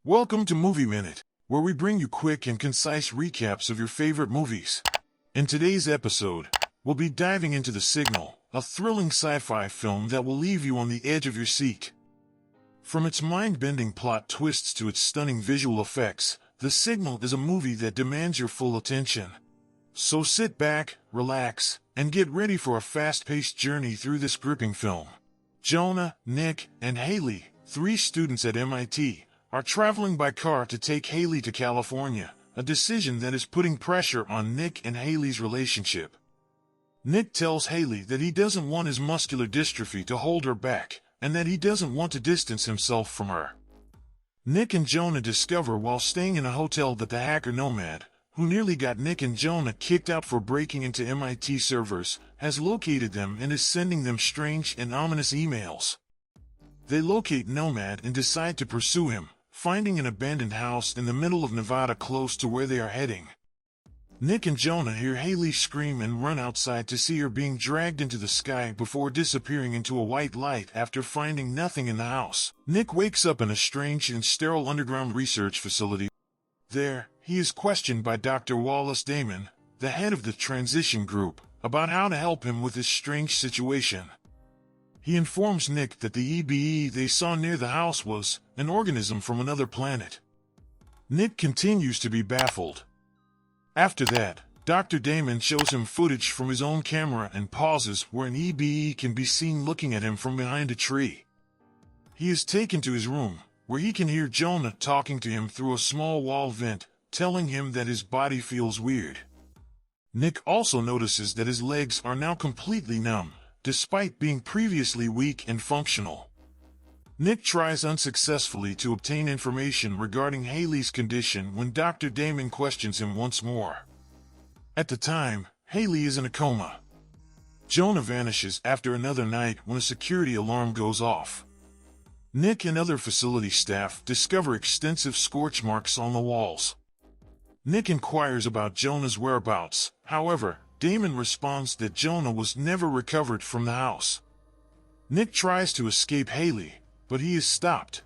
Welcome to Movie Minute, where we bring you quick and concise recaps of your favorite movies. In today's episode, we'll be diving into The Signal, a thrilling sci-fi film that will leave you on the edge of your seat. From its mind-bending plot twists to its stunning visual effects, The Signal is a movie that demands your full attention. So sit back, relax, and get ready for a fast-paced journey through this gripping film. Jonah, Nick, and Haley, three students at MIT, are traveling by car to take Haley to California, a decision that is putting pressure on Nick and Haley's relationship. Nick tells Haley that he doesn't want his muscular dystrophy to hold her back, and that he doesn't want to distance himself from her. Nick and Jonah discover while staying in a hotel that the hacker Nomad, who nearly got Nick and Jonah kicked out for breaking into MIT servers, has located them and is sending them strange and ominous emails. They locate Nomad and decide to pursue him, finding an abandoned house in the middle of Nevada close to where they are heading. Nick and Jonah hear Haley scream and run outside to see her being dragged into the sky before disappearing into a white light after finding nothing in the house. Nick wakes up in a strange and sterile underground research facility. There, he is questioned by Dr. Wallace Damon, the head of the transition group, about how to help him with his strange situation. He informs Nick that the EBE they saw near the house was an organism from another planet. Nick continues to be baffled. After that, Dr. Damon shows him footage from his own camera and pauses where an EBE can be seen looking at him from behind a tree. He is taken to his room, where he can hear Jonah talking to him through a small wall vent, telling him that his body feels weird. Nick also notices that his legs are now completely numb, despite being previously weak and functional. Nick tries unsuccessfully to obtain information regarding Haley's condition when Dr. Damon questions him once more. At the time, Haley is in a coma. Jonah vanishes after another night when a security alarm goes off. Nick and other facility staff discover extensive scorch marks on the walls. Nick inquires about Jonah's whereabouts, however, Damon responds that Jonah was never recovered from the house. Nick tries to escape Haley, but he is stopped.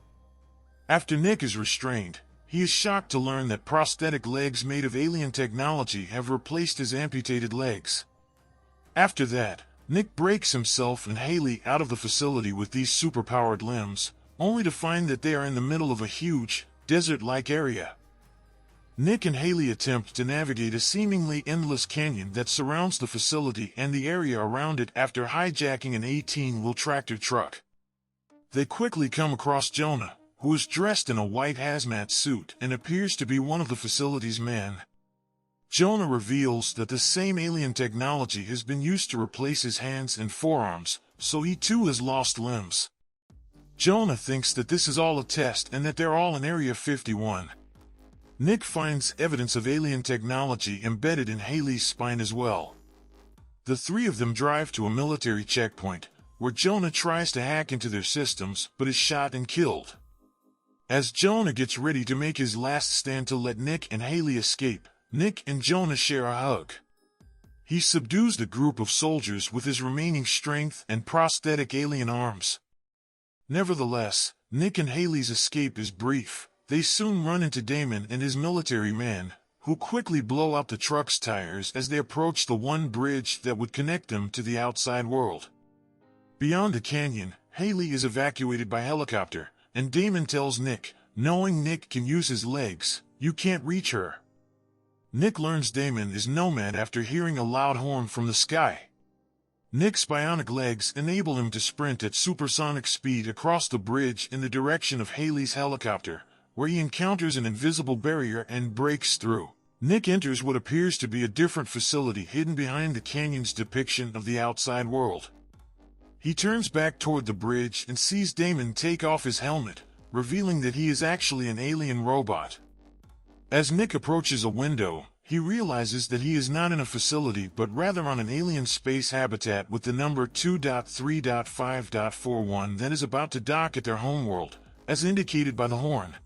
After Nick is restrained, he is shocked to learn that prosthetic legs made of alien technology have replaced his amputated legs. After that, Nick breaks himself and Haley out of the facility with these superpowered limbs, only to find that they are in the middle of a huge, desert-like area. Nick and Haley attempt to navigate a seemingly endless canyon that surrounds the facility and the area around it after hijacking an 18-wheel tractor truck. They quickly come across Jonah, who is dressed in a white hazmat suit and appears to be one of the facility's men. Jonah reveals that the same alien technology has been used to replace his hands and forearms, so he too has lost limbs. Jonah thinks that this is all a test and that they're all in Area 51. Nick finds evidence of alien technology embedded in Haley's spine as well. The three of them drive to a military checkpoint, where Jonah tries to hack into their systems but is shot and killed. As Jonah gets ready to make his last stand to let Nick and Haley escape, Nick and Jonah share a hug. He subdues the group of soldiers with his remaining strength and prosthetic alien arms. Nevertheless, Nick and Haley's escape is brief. They soon run into Damon and his military men, who quickly blow out the truck's tires as they approach the one bridge that would connect them to the outside world. Beyond the canyon, Haley is evacuated by helicopter, and Damon tells Nick, knowing Nick can use his legs, "You can't reach her." Nick learns Damon is Nomad after hearing a loud horn from the sky. Nick's bionic legs enable him to sprint at supersonic speed across the bridge in the direction of Haley's helicopter, where he encounters an invisible barrier and breaks through. Nick enters what appears to be a different facility hidden behind the canyon's depiction of the outside world. He turns back toward the bridge and sees Damon take off his helmet, revealing that he is actually an alien robot. As Nick approaches a window, he realizes that he is not in a facility but rather on an alien space habitat with the number 2.3.5.41 that is about to dock at their homeworld, as indicated by the horn.